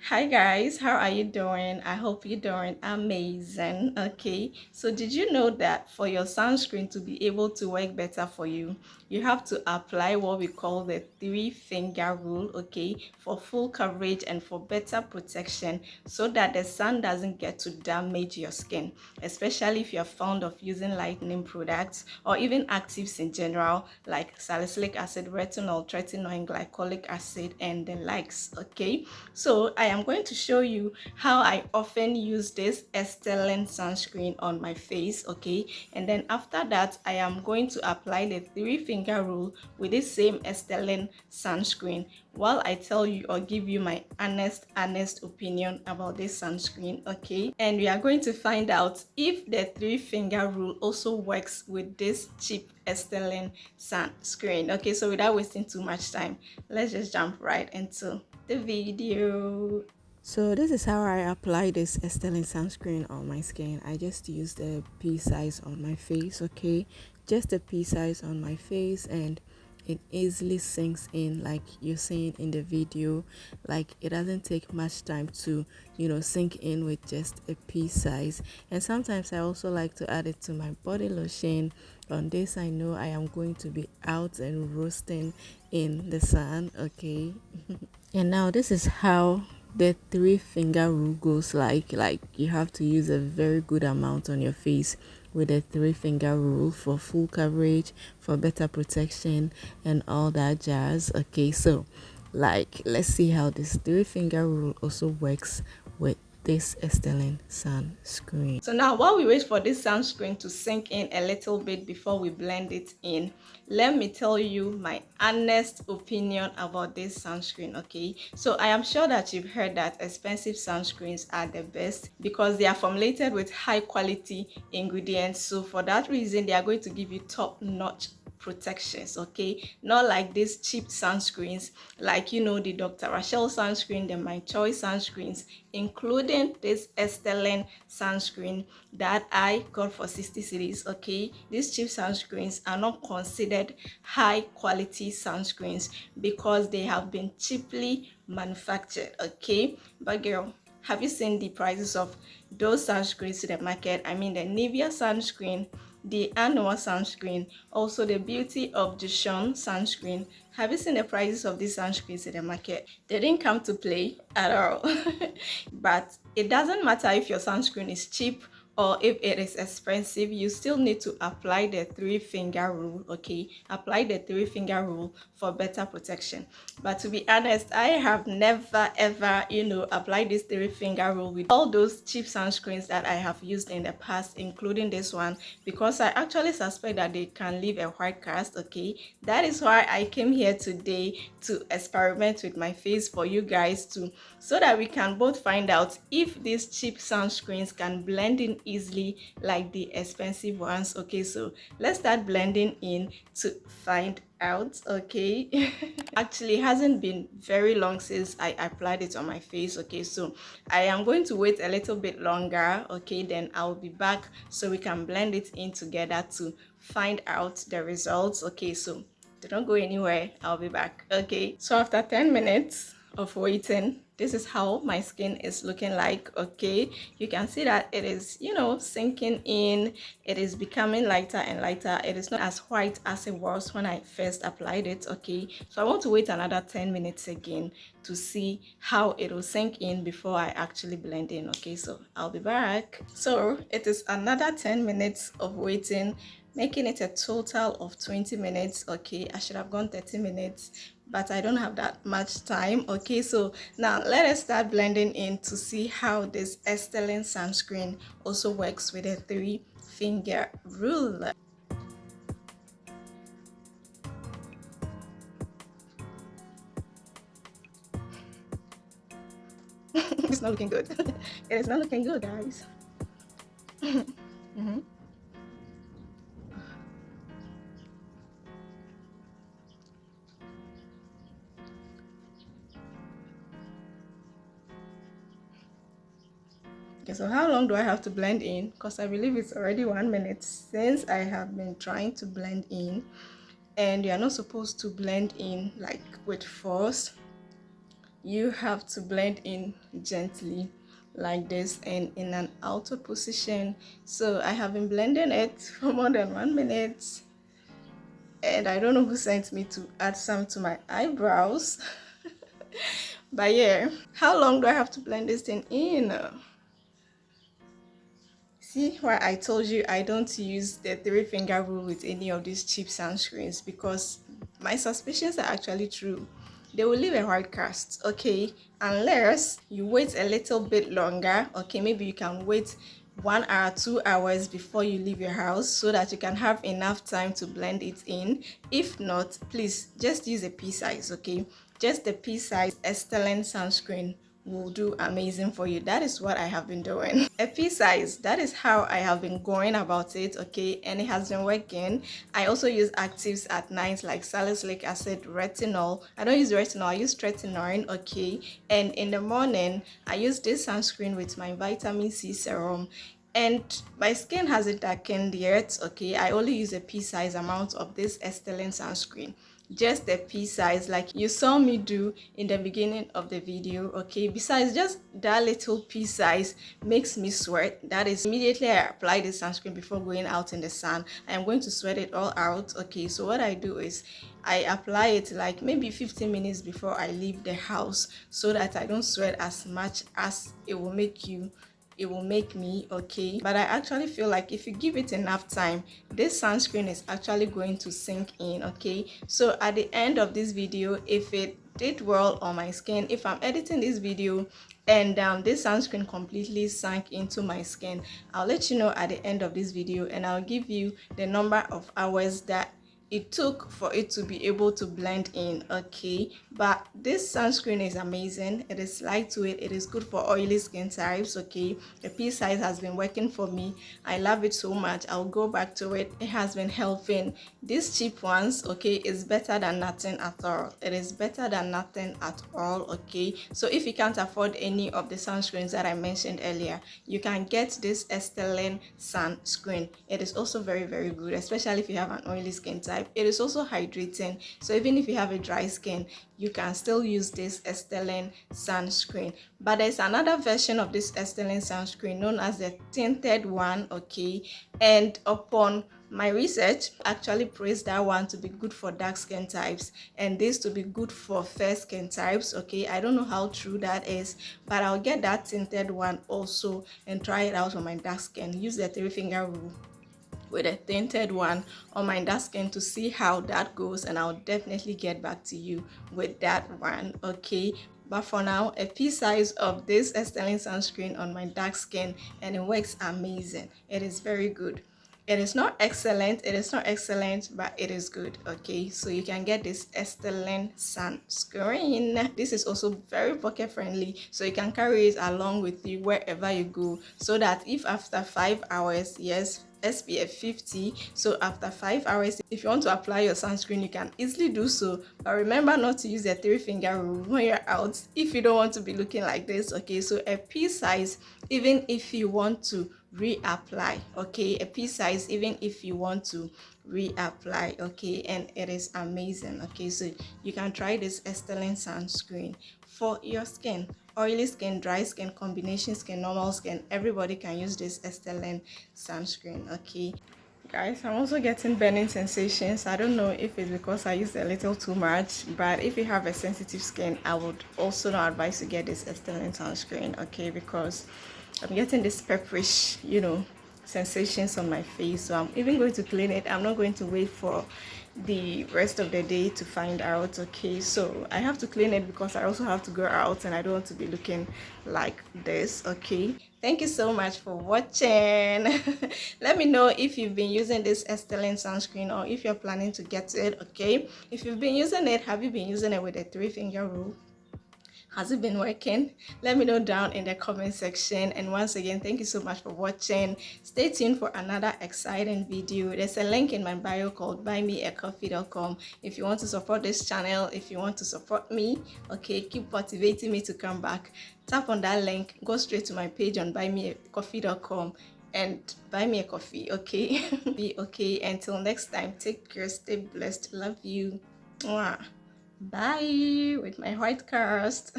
Hi guys, how are you doing? I hope you're doing amazing. Okay, so did you know that for your sunscreen to be able to work better for you, you have to apply what we call the three-finger rule, okay, for full coverage and for better protection so that the sun doesn't get to damage your skin, especially if you're fond of using lightening products or even actives in general like salicylic acid, retinol, tretinoin, glycolic acid, and the likes, okay? So I am going to show you how I often use this Estelin sunscreen on my face, okay? And then after that, I am going to apply the three-finger rule with this same Estelin sunscreen while I tell you or give you my honest opinion about this sunscreen, okay? And we are going to find out if the three-finger rule also works with this cheap Estelin sunscreen. Okay, so without wasting too much time, let's just jump right into the video. So this is how I apply this Estelin sunscreen on my skin. I just use the pea size on my face, okay? Just the pea size on my face, and it easily sinks in like you're seeing in the video. Like it doesn't take much time to sink in with just a pea size. And sometimes I also like to add it to my body lotion. On this I know I am going to be out and roasting in the sun, okay? And now this is how the three-finger rule goes. Like you have to use a very good amount on your face with the three-finger rule for full coverage, for better protection, and all that jazz. Okay, so like let's see how this three-finger rule also works with this Estelin sunscreen. So now while we wait for this sunscreen to sink in a little bit before we blend it in, let me tell you my honest opinion about this sunscreen, okay? So I am sure that you've heard that expensive sunscreens are the best because they are formulated with high quality ingredients. So for that reason, they are going to give you top-notch protections, okay? Not like these cheap sunscreens like the Dr. Rachel sunscreen, the My Choice sunscreens, including this Estelin sunscreen that I got for 60 cedis, okay? These cheap sunscreens are not considered high quality sunscreens because they have been cheaply manufactured, okay? But girl, have you seen the prices of those sunscreens in the market? I mean the Nivea sunscreen, the Annual sunscreen, also the Beauty of Dijon sunscreen. Have you seen the prices of these sunscreens in the market? They didn't come to play at all. But it doesn't matter if your sunscreen is cheap or if it is expensive, you still need to apply the three-finger rule, okay? Apply the three-finger rule for better protection. But to be honest, I have never ever applied this three-finger rule with all those cheap sunscreens that I have used in the past, including this one, because I actually suspect that they can leave a white cast, okay? That is why I came here today to experiment with my face for you guys too, so that we can both find out if these cheap sunscreens can blend in easily like the expensive ones, okay? So let's start blending in to find out, okay? Actually, it hasn't been very long since I applied it on my face, okay? So I am going to wait a little bit longer, okay? Then I'll be back so we can blend it in together to find out the results, okay? So don't go anywhere, I'll be back, okay? So after 10 minutes of waiting, this is how my skin is looking like, okay? You can see that it is sinking in. It is becoming lighter and lighter. It is not as white as it was when I first applied it, okay? So I want to wait another 10 minutes again to see how it will sink in before I actually blend in, okay? So I'll be back. So it is another 10 minutes of waiting, making it a total of 20 minutes, okay? I should have gone 30 minutes, but I don't have that much time, okay? So now let us start blending in to see how this Estelin sunscreen also works with a three-finger rule. It's not looking good. It is not looking good, guys. Mm-hmm. Okay, so how long do I have to blend in? Because I believe it's already 1 minute since I have been trying to blend in, and you are not supposed to blend in like with force. you have to blend in gently like this and in an outer position. So I have been blending it for more than 1 minute, and I don't know who sent me to add some to my eyebrows. But yeah, how long do I have to blend this thing in? See why I told you I don't use the three finger rule with any of these cheap sunscreens, because my suspicions are actually true. They will leave a hard cast, okay? Unless you wait a little bit longer, okay? Maybe you can wait 1 hour, 2 hours before you leave your house so that you can have enough time to blend it in. If not, please just use a pea size, okay? Just the pea size Estelin sunscreen will do amazing for you. That is what I have been doing. A pea size, that is how I have been going about it, okay? And it has been working. I also use actives at night like salicylic acid, retinol. I don't use retinol, I use tretinoin, okay? And in the morning, I use this sunscreen with my vitamin C serum. And my skin hasn't darkened yet, okay? I only use a pea size amount of this Estelin sunscreen, just the pea size like you saw me do in the beginning of the video, okay? Besides, just that little pea size makes me sweat. That is, immediately I apply this sunscreen before going out in the sun, I am going to sweat it all out, okay? So what I do is I apply it like maybe 15 minutes before I leave the house so that I don't sweat as much as it will make me, okay? But I actually feel like if you give it enough time, this sunscreen is actually going to sink in, okay? So at the end of this video, if it did well on my skin, if I'm editing this video and this sunscreen completely sank into my skin, I'll let you know at the end of this video, and I'll give you the number of hours that it took for it to be able to blend in, okay? But this sunscreen is amazing. It is lightweight, it is good for oily skin types, okay? The pea size has been working for me. I love it so much. I'll go back to it. It has been helping. These cheap ones, okay, is better than nothing at all. It is better than nothing at all, okay? So if you can't afford any of the sunscreens that I mentioned earlier, you can get this Estelin sunscreen. It is also very, very good, especially if you have an oily skin type. It is also hydrating, so even if you have a dry skin, you can still use this Estelin sunscreen. But there's another version of this Estelin sunscreen known as the tinted one, okay? And upon my research, actually praised that one to be good for dark skin types and this to be good for fair skin types, okay? I don't know how true that is, but I'll get that tinted one also and try it out on my dark skin. Use the three finger rule with a tinted one on my dark skin to see how that goes, and I'll definitely get back to you with that one, okay? But for now, a pea size of this Estelin sunscreen on my dark skin, and it works amazing. It is very good. It is not excellent, but it is good, okay? So you can get this Estelin sunscreen. This is also very pocket friendly, so you can carry it along with you wherever you go, so that if after 5 hours, yes, SPF 50, so after 5 hours, if you want to apply your sunscreen, you can easily do so. But remember not to use the three finger rule when you're out if you don't want to be looking like this, okay? So a pea size, even if you want to reapply, okay? A pea size, even if you want to reapply, okay? And it is amazing, okay? So you can try this Estelin sunscreen for your skin. Oily skin, dry skin, combination skin, normal skin, everybody can use this Estelin sunscreen, okay? Guys, I'm also getting burning sensations. I don't know if it's because I used a little too much, but if you have a sensitive skin, I would also not advise to get this Estelin sunscreen, okay? Because I'm getting this pepperish, sensations on my face. So I'm even going to clean it. I'm not going to wait for the rest of the day to find out, okay? So I have to clean it because I also have to go out and I don't want to be looking like this, okay? Thank you so much for watching. Let me know if you've been using this Estelin sunscreen or if you're planning to get it, okay? If you've been using it, have you been using it with a three finger rule? Has it been working? Let me know down in the comment section. And once again, thank you so much for watching. Stay tuned for another exciting video. There's a link in my bio called buymeacoffee.com. If you want to support this channel, if you want to support me, okay, keep motivating me to come back, tap on that link, go straight to my page on buymeacoffee.com and buy me a coffee, okay? Okay, until next time, take care, stay blessed, love you. Mwah. Bye with my white cast.